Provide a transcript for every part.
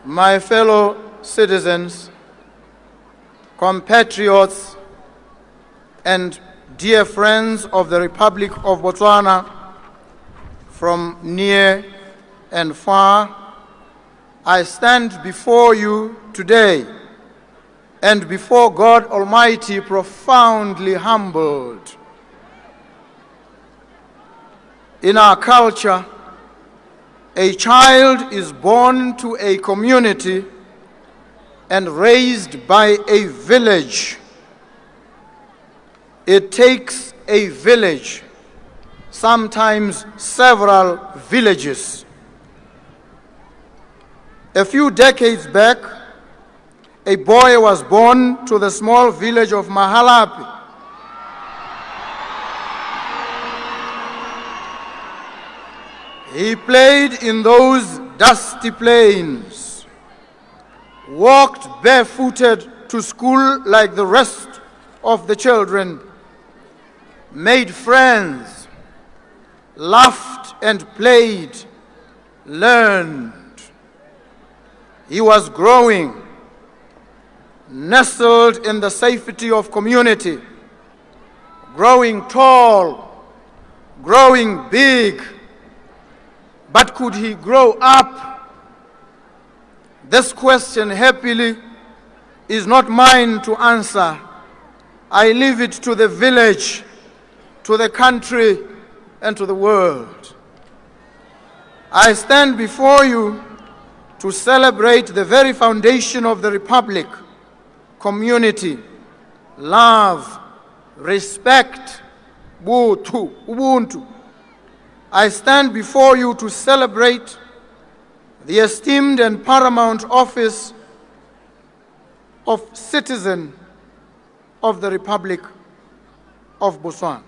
my fellow citizens, compatriots, and dear friends of the Republic of Botswana, from near and far, I stand before you today and before God Almighty profoundly humbled. In our culture, a child is born to a community and raised by a village. It takes a village, sometimes several villages. A few decades back, a boy was born to the small village of Mahalapi. He played in those dusty plains, walked barefooted to school like the rest of the children, made friends, laughed and played, learned. He was growing, nestled in the safety of community, growing tall, growing big. But could he grow up? This question, happily, is not mine to answer. I leave it to the village, to the country, and to the world. I stand before you to celebrate the very foundation of the Republic: community, love, respect, Ubuntu. I stand before you to celebrate the esteemed and paramount office of citizen of the Republic of Botswana.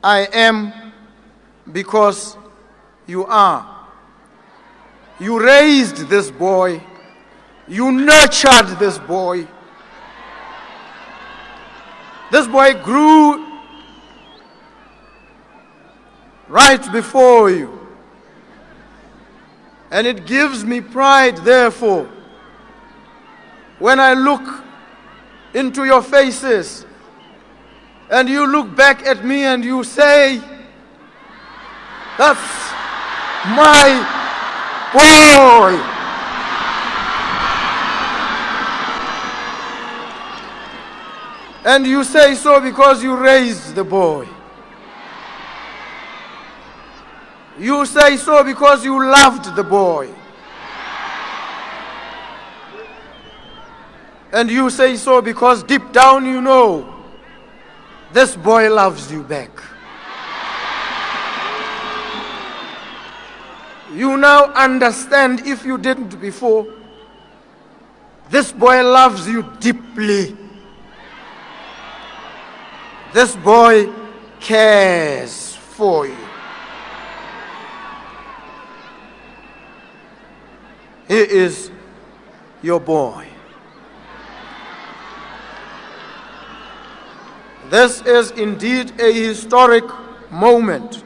I am because you are. You raised this boy. You nurtured this boy. This boy grew right before you. And it gives me pride, therefore, when I look into your faces and you look back at me and you say, "That's my boy." And you say so because you raised the boy. You say so because you loved the boy. And you say so because deep down you know this boy loves you back. You now understand, if you didn't before, this boy loves you deeply. This boy cares for you. He is your boy. This is indeed a historic moment,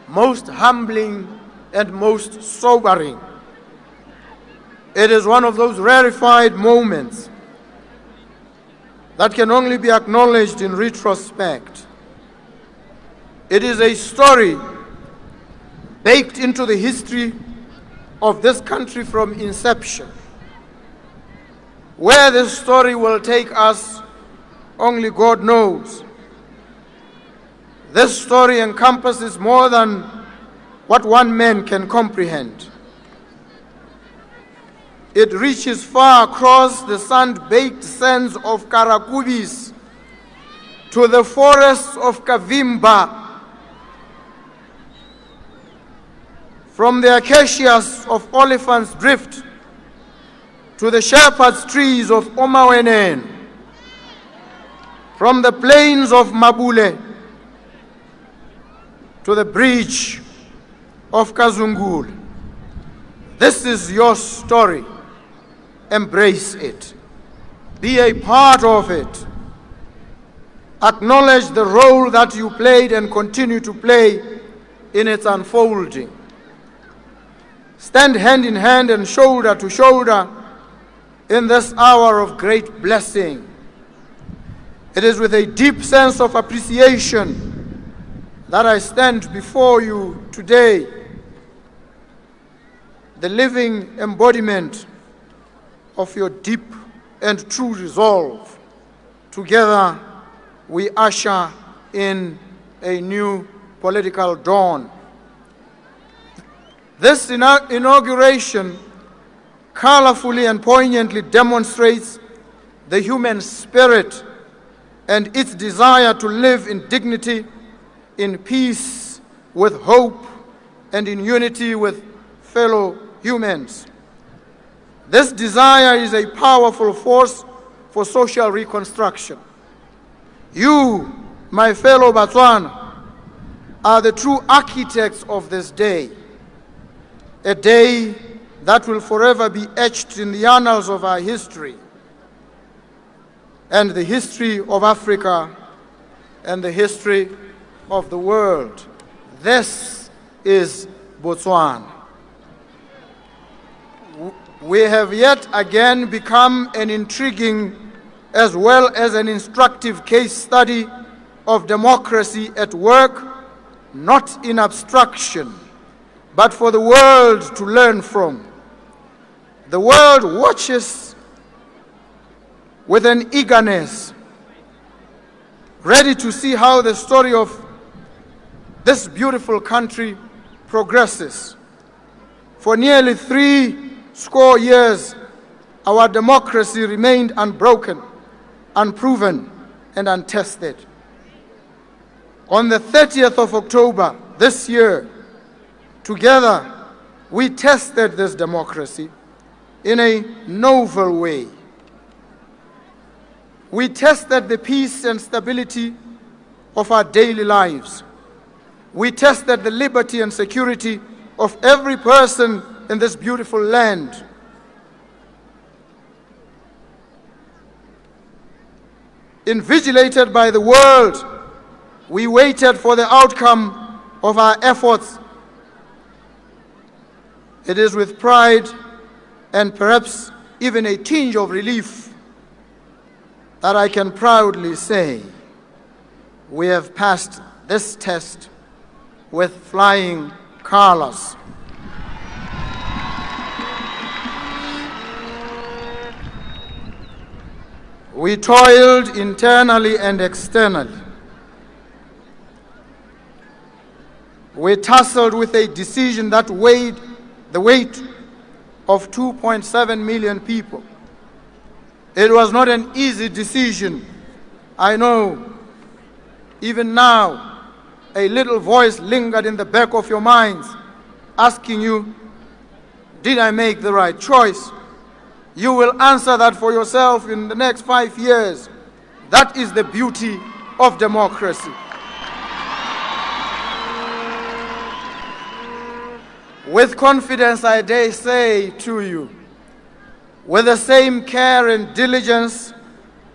most humbling and most sobering. It is one of those rarefied moments that can only be acknowledged in retrospect. It is a story baked into the history of this country from inception. Where this story will take us, only God knows. This story encompasses more than what one man can comprehend. It reaches far across the sand-baked sands of Karakubis to the forests of Kavimba, from the acacias of Oliphant's Drift to the shepherd's trees of Omawenen, from the plains of Mabule to the bridge of Kazungul. This is your story. Embrace it. Be a part of it. Acknowledge the role that you played and continue to play in its unfolding. stand hand in hand and shoulder to shoulder in this hour of great blessing. It is with a deep sense of appreciation that I stand before you today, the living embodiment of your deep and true resolve. Together, we usher in a new political dawn. This inauguration colorfully and poignantly demonstrates the human spirit and its desire to live in dignity, in peace, with hope, and in unity with fellow humans. This desire is a powerful force for social reconstruction. You, my fellow Botswana, are the true architects of this day, a day that will forever be etched in the annals of our history and the history of Africa and the history of the world. This is Botswana. We have yet again become an intriguing as well as an instructive case study of democracy at work, not in abstraction, but for the world to learn from. The world watches with an eagerness, ready to see how the story of this beautiful country progresses. For nearly 70 years, our democracy remained unbroken, unproven, and untested. On the 30th of October this year, together, we tested this democracy in a novel way. We tested the peace and stability of our daily lives. We tested the liberty and security of every person in this beautiful land. Invigilated by the world, we waited for the outcome of our efforts. It is with pride and perhaps even a tinge of relief that I can proudly say we have passed this test with flying colors. We toiled internally and externally. We tussled with a decision that weighed the weight of 2.7 million people. It was not an easy decision. I know, even now, a little voice lingered in the back of your minds, asking you, did I make the right choice? You will answer that for yourself in the next 5 years. That is the beauty of democracy. With confidence, I dare say to you, with the same care and diligence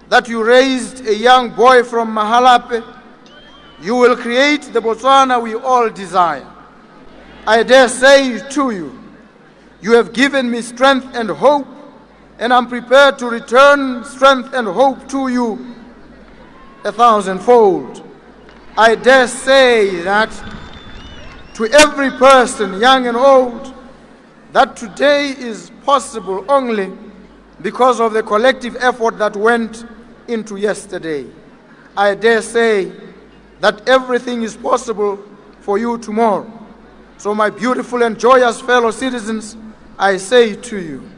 that you raised a young boy from Mahalape, you will create the Botswana we all desire. I dare say to you, you have given me strength and hope, and I'm prepared to return strength and hope to you 1,000-fold. I dare say that to every person, young and old, that today is possible only because of the collective effort that went into yesterday. I dare say that everything is possible for you tomorrow. So my beautiful and joyous fellow citizens, I say to you,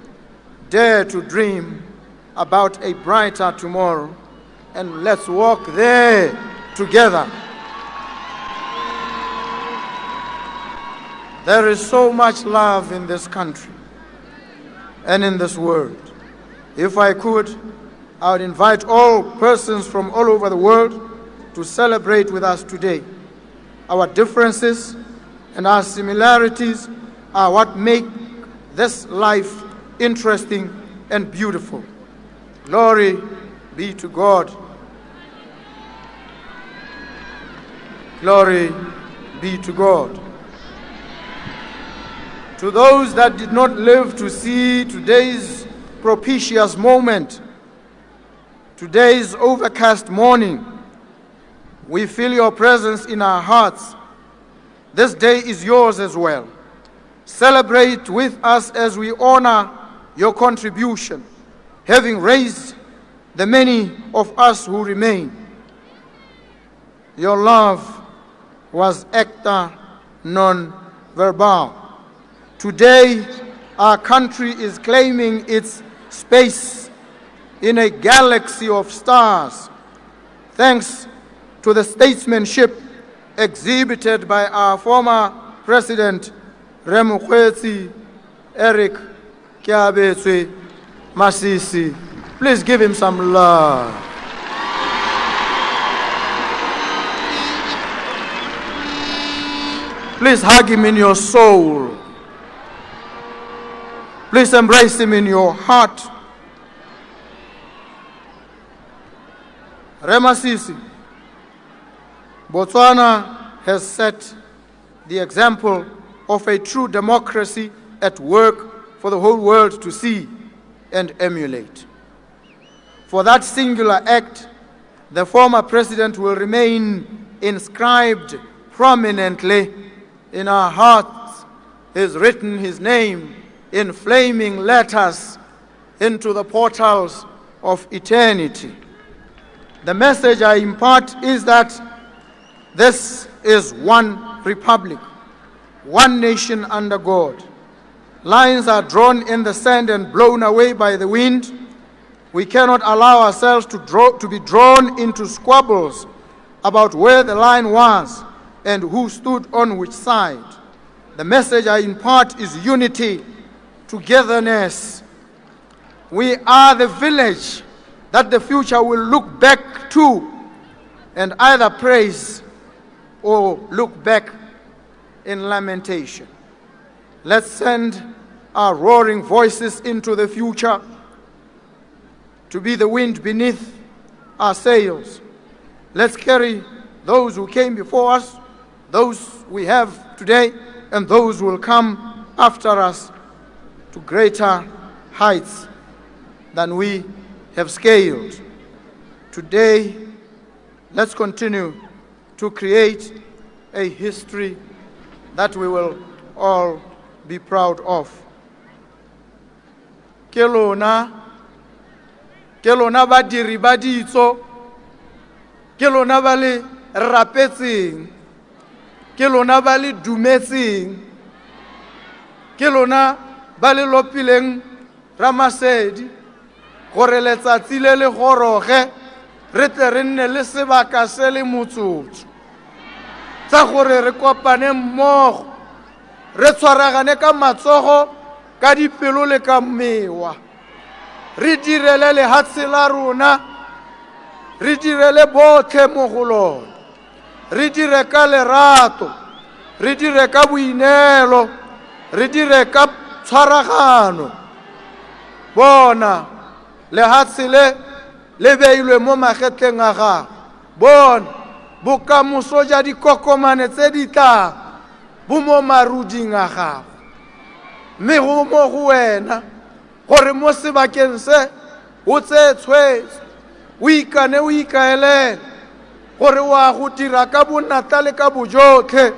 dare to dream about a brighter tomorrow, and let's walk there together. There is so much love in this country and in this world. If I could, I would invite all persons from all over the world to celebrate with us today. Our differences and our similarities are what make this life interesting and beautiful. Glory be to God. Glory be to God. To those that did not live to see today's propitious moment, today's overcast morning, we feel your presence in our hearts. This day is yours as well. Celebrate with us as we honor your contribution, having raised the many of us who remain. Your love was acta non verbal. Today, our country is claiming its space in a galaxy of stars, thanks to the statesmanship exhibited by our former President, Remokgweetsi Eric Kiabetswe Masisi. Please give him some love. Please hug him in your soul. Please embrace him in your heart. Remasisi, Botswana has set the example of a true democracy at work for the whole world to see and emulate. For that singular act, the former president will remain inscribed prominently in our hearts. Is written his name in flaming letters into the portals of eternity. The message I impart is that this is one republic, one nation under God. Lines are drawn in the sand and blown away by the wind. We cannot allow ourselves to be drawn into squabbles about where the line was and who stood on which side. The message I impart is unity, togetherness. We are the village that the future will look back to and either praise or look back in lamentation. Let's send our roaring voices into the future to be the wind beneath our sails. Let's carry those who came before us, those we have today, and those who will come after us to greater heights than we have scaled. Today, let's continue to create a history that we will all be proud of. Ke lona badiri ba ditso, ke lona ba le rapetseng, ke lona ba le dumetseng, ke lona ba le lopileng Ramasedi gore letsatsi le le goroge re tle re nne le sebaka se le motsotso tsa gore re kopane mmogo re tshwaragane ka matsogo ka dipelo le ka mewa re direle lehatshe la rona re direle botlhe mo go lona re dire ka lerato re dire ka boinelo re dire ka tshwaragano bona lehatshe le beilwe mo magetleng a gago bona bokamoso ja dikokomane tse di tlang bo mo maruding a gago mme go mo go wena gore mo sebakeng se o tse tshwetso o ikane o ikaelele gore wa go dira ka bonatla le ka bojotlhe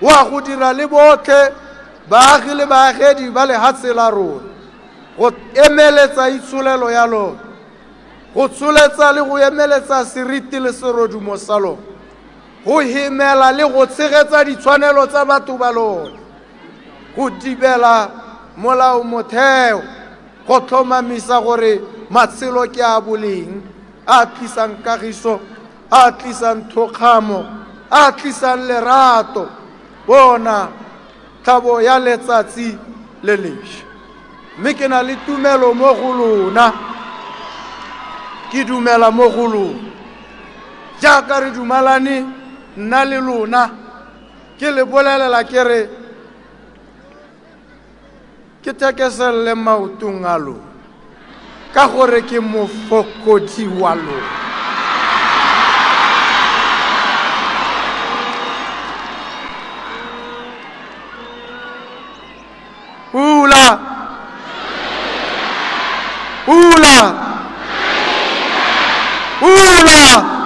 wa go dira le botlhe baagi le baagedi ba lehatshe la rona go emeletsa itsholelo ya lona go tsholetsa le go emeletsa seriti le serodumo sa lona go hemela le go tshegetsa ditshwanelo tsa batho ba lona go dibela molao motheo go tlhomamisa gore matshelo ke a boleng a tlisang kagiso a tlisang thokgamo a tlisang lerato bona thabo ya letsatsi le lešwa mme ke na le tumelo mo go lona ke dumela mo go lona jaaka re dumalane nna le lona ke le bolelela ke re ke thekeselle maotong a lona ka gore ke mofokodi wa lona Hula! Hula!